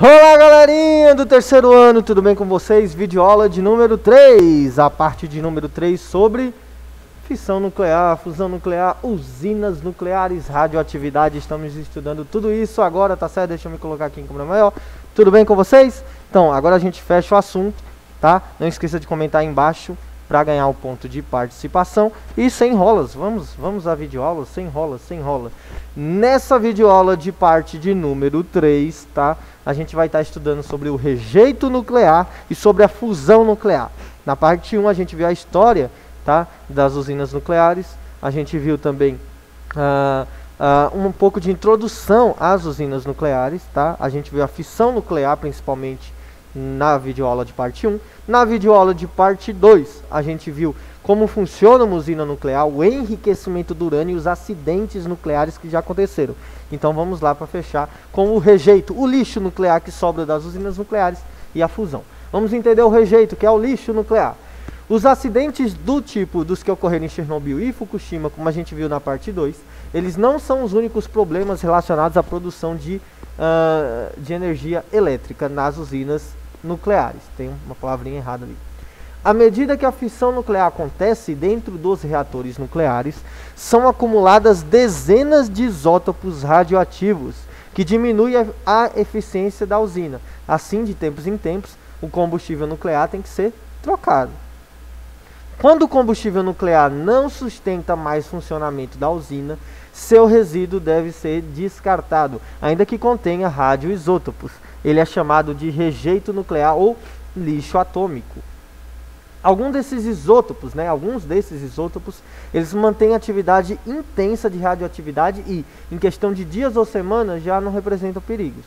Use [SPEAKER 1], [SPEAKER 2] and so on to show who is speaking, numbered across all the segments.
[SPEAKER 1] Olá, galerinha do terceiro ano, tudo bem com vocês? Videoaula de número 3, a parte de número 3 sobre fissão nuclear, fusão nuclear, usinas nucleares, radioatividade. Estamos estudando tudo isso agora, tá certo? Deixa eu me colocar aqui em câmera maior. Tudo bem com vocês? Então, agora a gente fecha o assunto, tá? Não esqueça de comentar aí embaixo para ganhar o ponto de participação. E sem enrolas, vamos à videoaula, sem enrola. Nessa videoaula de parte de número 3, tá? A gente vai estar estudando sobre o rejeito nuclear e sobre a fusão nuclear. Na parte 1 a gente viu a história, tá, das usinas nucleares. A gente viu também um pouco de introdução às usinas nucleares, tá? A gente viu a fissão nuclear principalmente na videoaula de parte 1. Na videoaula de parte 2, a gente viu como funciona uma usina nuclear, o enriquecimento do urânio e os acidentes nucleares que já aconteceram. Então vamos lá para fechar com o rejeito, o lixo nuclear que sobra das usinas nucleares e a fusão. Vamos entender o rejeito, que é o lixo nuclear. Os acidentes do tipo dos que ocorreram em Chernobyl e Fukushima, como a gente viu na parte 2, eles não são os únicos problemas relacionados à produção de energia elétrica nas usinas nucleares. Tem uma palavrinha errada ali. À medida que a fissão nuclear acontece dentro dos reatores nucleares, são acumuladas dezenas de isótopos radioativos, que diminuem a eficiência da usina. Assim, de tempos em tempos, o combustível nuclear tem que ser trocado. Quando o combustível nuclear não sustenta mais o funcionamento da usina, seu resíduo deve ser descartado, ainda que contenha radioisótopos. Ele é chamado de rejeito nuclear ou lixo atômico. Alguns desses isótopos, eles mantêm atividade intensa de radioatividade e, em questão de dias ou semanas, já não representam perigos.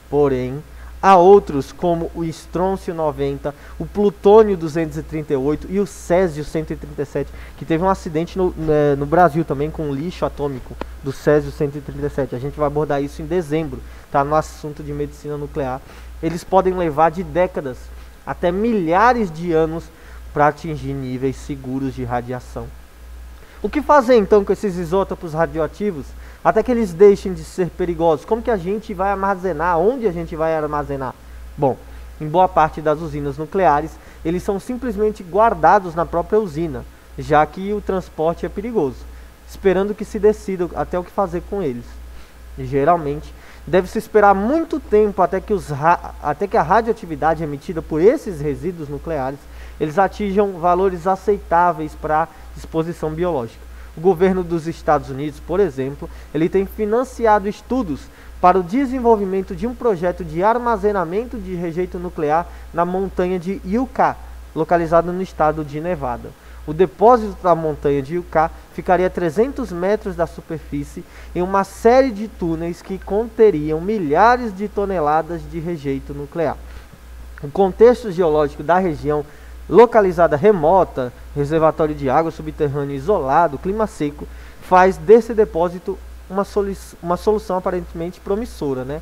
[SPEAKER 1] Porém, há outros como o estrôncio 90, o plutônio 238 e o césio 137, que teve um acidente no Brasil também com o lixo atômico do césio 137. A gente vai abordar isso em dezembro, tá? No assunto de medicina nuclear. Eles podem levar de décadas até milhares de anos para atingir níveis seguros de radiação. O que fazer então com esses isótopos radioativos até que eles deixem de ser perigosos? Como que a gente vai armazenar? Onde a gente vai armazenar? Bom, em boa parte das usinas nucleares, eles são simplesmente guardados na própria usina, já que o transporte é perigoso, esperando que se decida até o que fazer com eles. Geralmente, deve-se esperar muito tempo até que a radioatividade emitida por esses resíduos nucleares eles atinjam valores aceitáveis para disposição biológica. O governo dos Estados Unidos, por exemplo, ele tem financiado estudos para o desenvolvimento de um projeto de armazenamento de rejeito nuclear na montanha de Utah, localizada no estado de Nevada. O depósito da montanha de Utah ficaria a 300 metros da superfície em uma série de túneis que conteriam milhares de toneladas de rejeito nuclear. O contexto geológico da região, localizada remota, reservatório de água subterrâneo isolado, clima seco, faz desse depósito uma solução aparentemente promissora, né?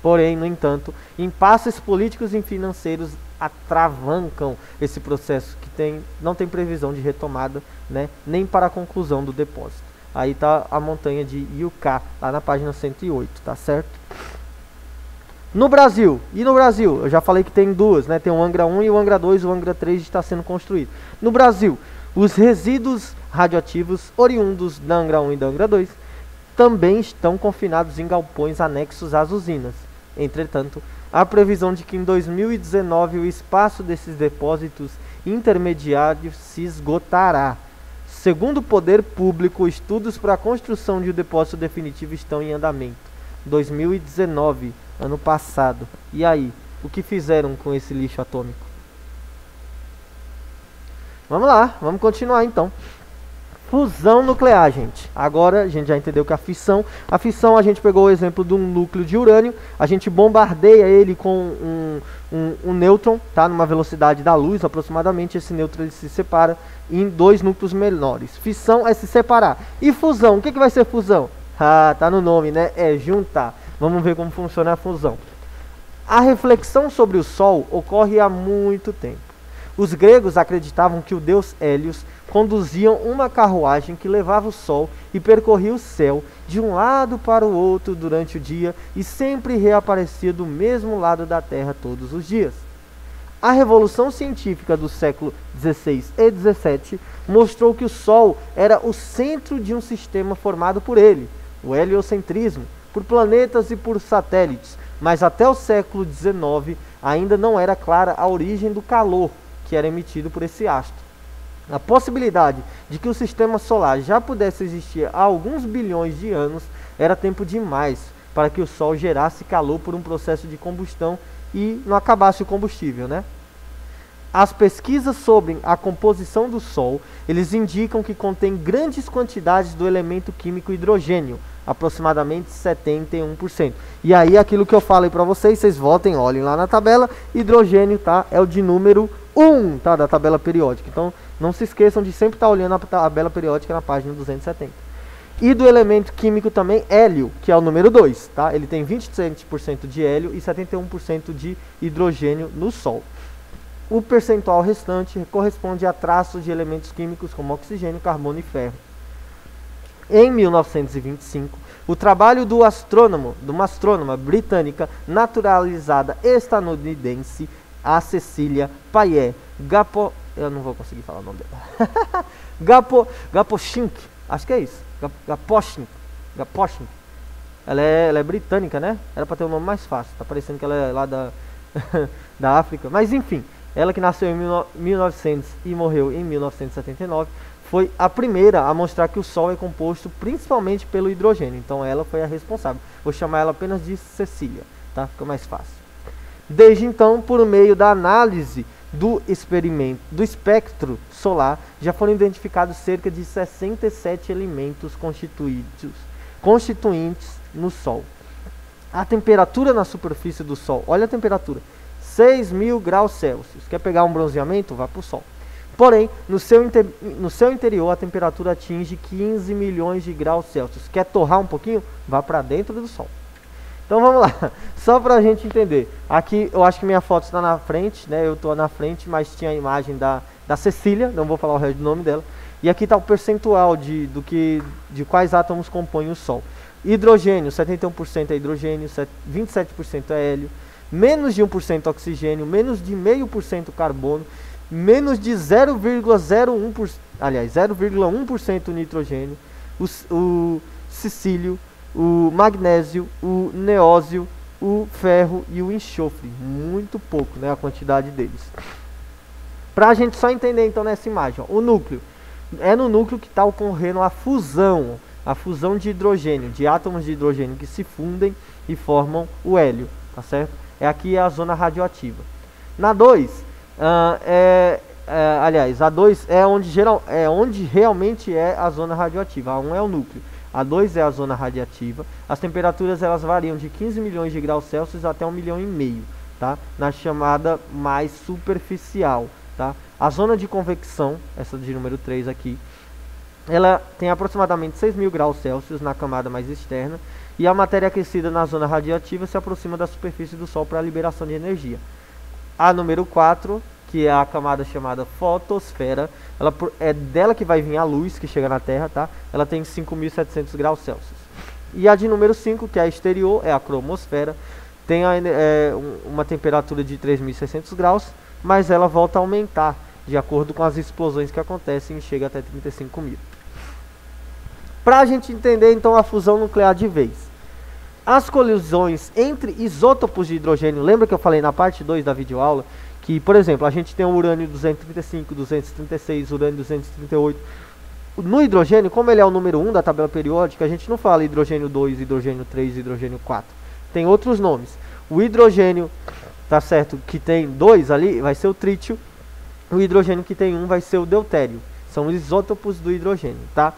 [SPEAKER 1] Porém, no entanto, impasses políticos e financeiros atravancam esse processo que não tem previsão de retomada, né, nem para a conclusão do depósito. Aí está a montanha de Utah, lá na página 108, tá certo? No Brasil, eu já falei que tem duas, né? Tem o Angra 1 e o Angra 2, o Angra 3 está sendo construído. No Brasil, os resíduos radioativos oriundos da Angra 1 e da Angra 2 também estão confinados em galpões anexos às usinas. Entretanto, há previsão de que em 2019 o espaço desses depósitos intermediários se esgotará. Segundo o poder público, estudos para a construção de um depósito definitivo estão em andamento. 2019, ano passado. E aí, o que fizeram com esse lixo atômico? Vamos lá, vamos continuar então. Fusão nuclear, gente. Agora a gente já entendeu que a fissão a gente pegou o exemplo de um núcleo de urânio, a gente bombardeia ele com um nêutron, tá? Numa velocidade da luz aproximadamente. Esse nêutron ele se separa em dois núcleos menores. Fissão é se separar. E fusão, o que vai ser fusão? Ah, tá no nome, né? É juntar. Vamos ver como funciona a fusão. A reflexão sobre o Sol ocorre há muito tempo. Os gregos acreditavam que o deus Hélios conduziam uma carruagem que levava o Sol e percorria o céu de um lado para o outro durante o dia e sempre reaparecia do mesmo lado da Terra todos os dias. A revolução científica do século XVI e XVII mostrou que o Sol era o centro de um sistema formado por ele, o heliocentrismo, por planetas e por satélites, mas até o século XIX ainda não era clara a origem do calor que era emitido por esse astro. A possibilidade de que o sistema solar já pudesse existir há alguns bilhões de anos era tempo demais para que o Sol gerasse calor por um processo de combustão e não acabasse o combustível, né? As pesquisas sobre a composição do Sol, eles indicam que contém grandes quantidades do elemento químico hidrogênio, aproximadamente 71%. E aí aquilo que eu falei para vocês, vocês voltem, olhem lá na tabela, hidrogênio, tá? É o de número 1, tá? Da tabela periódica. Então, não se esqueçam de sempre estar olhando a tabela periódica na página 270. E do elemento químico também, hélio, que é o número 2, tá? Ele tem 27% de hélio e 71% de hidrogênio no Sol. O percentual restante corresponde a traços de elementos químicos como oxigênio, carbono e ferro. Em 1925, o trabalho de uma astrônoma britânica naturalizada estadunidense, a Cecília Payet eu não vou conseguir falar o nome dela. Gaposchink, acho que é isso. Gaposchink. Ela é britânica, né? Era para ter um nome mais fácil. Tá parecendo que ela é lá da África. Mas enfim, ela que nasceu em 1900 e morreu em 1979, foi a primeira a mostrar que o Sol é composto principalmente pelo hidrogênio. Então ela foi a responsável. Vou chamar ela apenas de Cecília, tá? Fica mais fácil. Desde então, por meio da análise do espectro solar, já foram identificados cerca de 67 elementos constituintes no Sol. A temperatura na superfície do Sol, olha a temperatura, 6.000 graus Celsius. Quer pegar um bronzeamento? Vá para o Sol. Porém, no seu interior, a temperatura atinge 15 milhões de graus Celsius. Quer torrar um pouquinho? Vá para dentro do Sol. Então vamos lá, só para a gente entender. Aqui eu acho que minha foto está na frente, né? Eu estou na frente, mas tinha a imagem da Cecília, não vou falar o resto do nome dela. E aqui está o percentual de quais átomos compõem o Sol. Hidrogênio, 71% é hidrogênio, 27% é hélio, menos de 1% oxigênio, menos de 0,5% carbono, menos de 0,1% nitrogênio, o silício, o magnésio, o neósio, o ferro e o enxofre. Muito pouco, né, a quantidade deles. Para a gente só entender então nessa imagem, ó, o núcleo. É no núcleo que está ocorrendo a fusão de hidrogênio, de átomos de hidrogênio que se fundem e formam o hélio, tá certo? Aqui é a zona radioativa. Na 2, aliás, a 2 é onde realmente é a zona radioativa. A 1 é o núcleo. A 2 é a zona radiativa. As temperaturas elas variam de 15 milhões de graus Celsius até 1,5 milhão, tá? Na chamada mais superficial, tá? A zona de convecção, essa de número 3 aqui, ela tem aproximadamente 6.000 graus Celsius na camada mais externa, e a matéria aquecida na zona radiativa se aproxima da superfície do Sol para a liberação de energia. A número 4, que é a camada chamada fotosfera, é dela que vai vir a luz que chega na Terra, tá? Ela tem 5.700 graus Celsius. E a de número 5, que é a exterior, é a cromosfera, tem uma temperatura de 3.600 graus, mas ela volta a aumentar de acordo com as explosões que acontecem e chega até 35.000. Para a gente entender então a fusão nuclear de vez. As colisões entre isótopos de hidrogênio, lembra que eu falei na parte 2 da videoaula, que, por exemplo, a gente tem o urânio 235, 236, urânio 238. No hidrogênio, como ele é o número 1 da tabela periódica, a gente não fala hidrogênio 2, hidrogênio 3, hidrogênio 4. Tem outros nomes. O hidrogênio, tá certo, que tem 2 ali, vai ser o trítio. O hidrogênio que tem 1 vai ser o deutério. São os isótopos do hidrogênio, tá?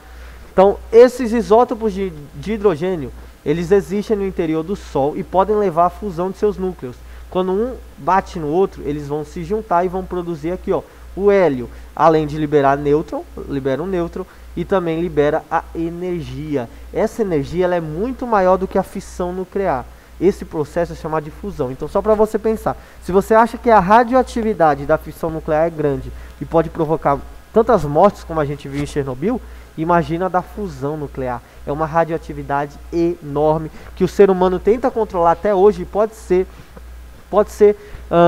[SPEAKER 1] Então, esses isótopos de hidrogênio, eles existem no interior do Sol e podem levar à fusão de seus núcleos. Quando um bate no outro, eles vão se juntar e vão produzir aqui, ó, o hélio. Além de liberar nêutron, libera um nêutron e também libera a energia. Essa energia ela é muito maior do que a fissão nuclear. Esse processo é chamado de fusão. Então, só para você pensar, se você acha que a radioatividade da fissão nuclear é grande e pode provocar tantas mortes como a gente viu em Chernobyl, imagina a da fusão nuclear. É uma radioatividade enorme que o ser humano tenta controlar até hoje. Pode ser,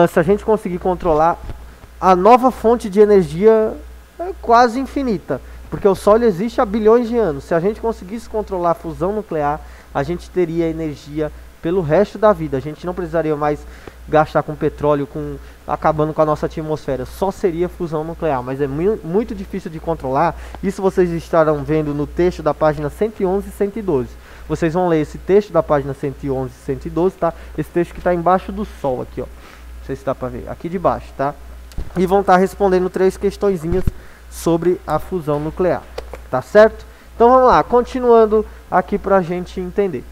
[SPEAKER 1] se a gente conseguir controlar, a nova fonte de energia é quase infinita, porque o Sol existe há bilhões de anos. Se a gente conseguisse controlar a fusão nuclear, a gente teria energia pelo resto da vida. A gente não precisaria mais gastar com petróleo, acabando com a nossa atmosfera. Só seria fusão nuclear, mas é muito difícil de controlar. Isso vocês estarão vendo no texto da página 111 e 112. Vocês vão ler esse texto da página 111 e 112, tá? Esse texto que está embaixo do Sol aqui, ó. Não sei se dá para ver. Aqui de baixo, tá? E vão estar respondendo 3 questõezinhas sobre a fusão nuclear, tá certo? Então vamos lá, continuando aqui para a gente entender.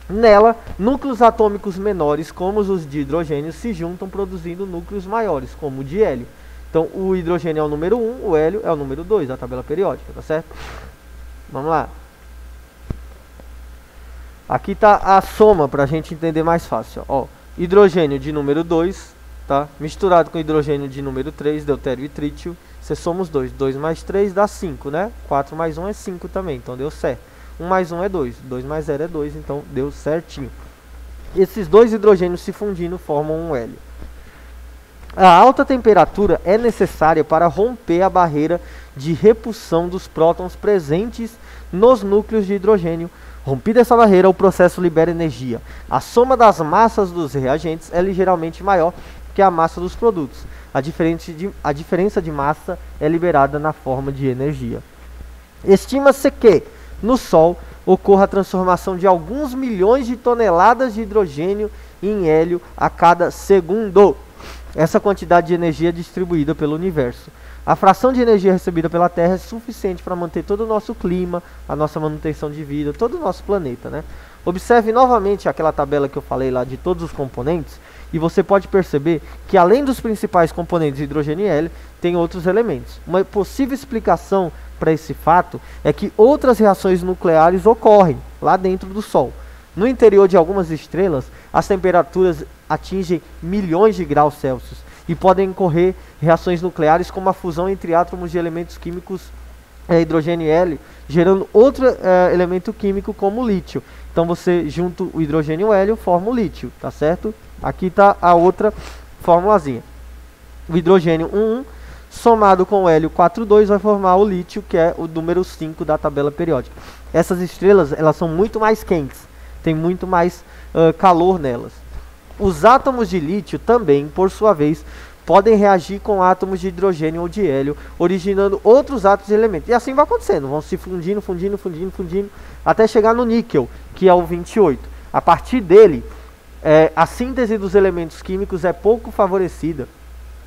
[SPEAKER 1] Nela, núcleos atômicos menores, como os de hidrogênio, se juntam produzindo núcleos maiores, como o de hélio. Então o hidrogênio é o número 1, o hélio é o número 2 da tabela periódica, tá certo? Vamos lá. Aqui está a soma para a gente entender mais fácil. Ó, hidrogênio de número 2, tá? Misturado com hidrogênio de número 3, deutério e trítio. Você soma os dois. 2 mais 3 dá 5, né? 4 mais 1 é 5 também, então deu certo. 1 mais 1 é 2. 2 mais 0 é 2, então deu certinho. Esses dois hidrogênios se fundindo formam um hélio. A alta temperatura é necessária para romper a barreira de repulsão dos prótons presentes nos núcleos de hidrogênio. Rompida essa barreira, o processo libera energia. A soma das massas dos reagentes é ligeiramente maior que a massa dos produtos. A diferença de massa é liberada na forma de energia. Estima-se que, no Sol, ocorra a transformação de alguns milhões de toneladas de hidrogênio em hélio a cada segundo. Essa quantidade de energia é distribuída pelo universo. A fração de energia recebida pela Terra é suficiente para manter todo o nosso clima, a nossa manutenção de vida, todo o nosso planeta, né? Observe novamente aquela tabela que eu falei lá de todos os componentes, e você pode perceber que além dos principais componentes hidrogênio e hélio, tem outros elementos. Uma possível explicação para esse fato é que outras reações nucleares ocorrem lá dentro do Sol. No interior de algumas estrelas, as temperaturas atingem milhões de graus Celsius e podem ocorrer reações nucleares como a fusão entre átomos de elementos químicos hidrogênio e hélio, gerando outro elemento químico como o lítio. Então você junta o hidrogênio e o hélio, forma o lítio, tá certo? Aqui está a outra formulazinha. O hidrogênio 1,1 somado com o hélio 4,2 vai formar o lítio, que é o número 5 da tabela periódica. Essas estrelas, elas são muito mais quentes, tem muito mais calor nelas. Os átomos de lítio também, por sua vez, podem reagir com átomos de hidrogênio ou de hélio, originando outros átomos de elementos. E assim vai acontecendo, vão se fundindo, até chegar no níquel, que é o 28. A partir dele, a síntese dos elementos químicos é pouco favorecida.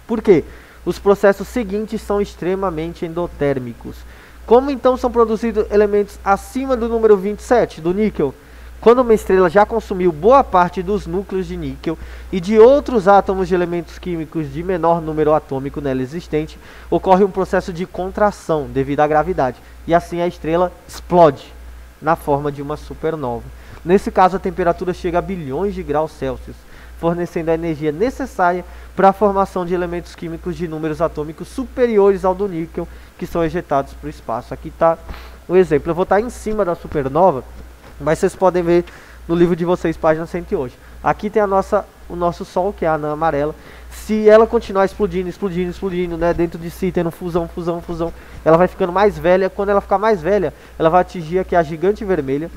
[SPEAKER 1] Por quê? Os processos seguintes são extremamente endotérmicos. Como então são produzidos elementos acima do número 27, do níquel? Quando uma estrela já consumiu boa parte dos núcleos de níquel e de outros átomos de elementos químicos de menor número atômico nela existente, ocorre um processo de contração devido à gravidade. E assim a estrela explode na forma de uma supernova. Nesse caso, a temperatura chega a bilhões de graus Celsius, fornecendo a energia necessária para a formação de elementos químicos de números atômicos superiores ao do níquel, que são ejetados para o espaço. Aqui está o exemplo. Eu vou estar em cima da supernova, mas vocês podem ver no livro de vocês, página 108. Aqui tem o nosso Sol, que é a anã amarela. Se ela continuar explodindo, né, dentro de si, tendo fusão, ela vai ficando mais velha. Quando ela ficar mais velha, ela vai atingir aqui a gigante vermelha,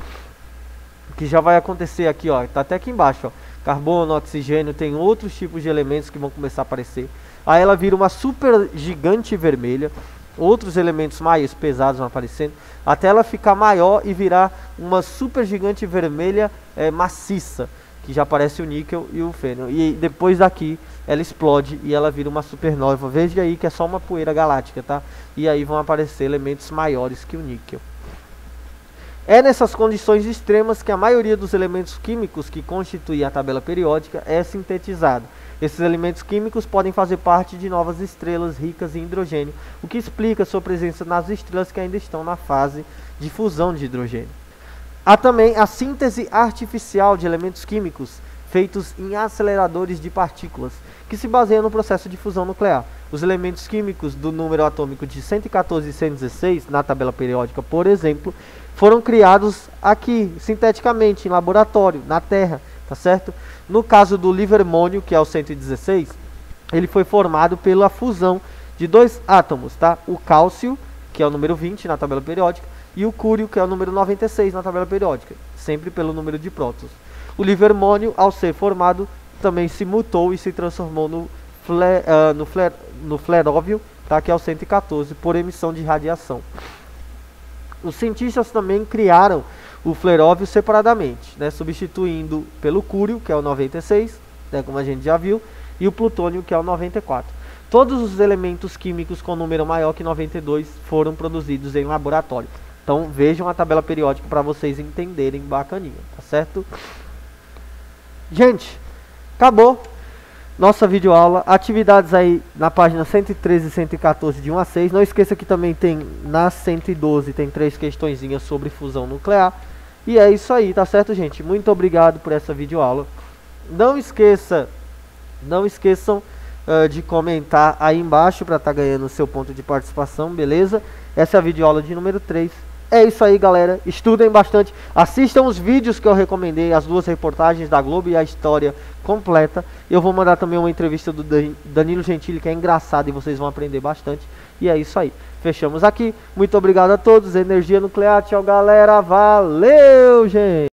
[SPEAKER 1] que já vai acontecer aqui, ó, tá até aqui embaixo, ó, carbono, oxigênio, tem outros tipos de elementos que vão começar a aparecer. Aí ela vira uma super gigante vermelha, outros elementos mais pesados vão aparecendo, até ela ficar maior e virar uma super gigante vermelha maciça, que já aparece o níquel e o fênio. E depois daqui ela explode e ela vira uma supernova. Veja aí que é só uma poeira galáctica, tá? E aí vão aparecer elementos maiores que o níquel. É nessas condições extremas que a maioria dos elementos químicos que constituem a tabela periódica é sintetizado. Esses elementos químicos podem fazer parte de novas estrelas ricas em hidrogênio, o que explica sua presença nas estrelas que ainda estão na fase de fusão de hidrogênio. Há também a síntese artificial de elementos químicos, feitos em aceleradores de partículas, que se baseiam no processo de fusão nuclear. Os elementos químicos do número atômico de 114 e 116, na tabela periódica, por exemplo, foram criados aqui, sinteticamente, em laboratório, na Terra, tá certo? No caso do livermônio, que é o 116, ele foi formado pela fusão de dois átomos, tá? O cálcio, que é o número 20 na tabela periódica, e o cúrio, que é o número 96 na tabela periódica, sempre pelo número de prótons. O livermônio, ao ser formado, também se mutou e se transformou no fleróvio, tá? Que é o 114, por emissão de radiação. Os cientistas também criaram o fleróvio separadamente, né? Substituindo pelo cúrio, que é o 96, né? Como a gente já viu, e o plutônio, que é o 94. Todos os elementos químicos com número maior que 92 foram produzidos em laboratório. Então vejam a tabela periódica para vocês entenderem bacaninha, tá certo? Gente, acabou nossa videoaula. Atividades aí na página 113 e 114 de 1 a 6. Não esqueça que também tem na 112, tem 3 questõezinhas sobre fusão nuclear. E é isso aí, tá certo, gente? Muito obrigado por essa videoaula. Não esqueçam de comentar aí embaixo para estar ganhando o seu ponto de participação, beleza? Essa é a videoaula de número 3. É isso aí, galera. Estudem bastante. Assistam os vídeos que eu recomendei, as 2 reportagens da Globo e a história completa. Eu vou mandar também uma entrevista do Danilo Gentili, que é engraçado e vocês vão aprender bastante. E é isso aí. Fechamos aqui. Muito obrigado a todos. Energia nuclear. Tchau, galera. Valeu, gente.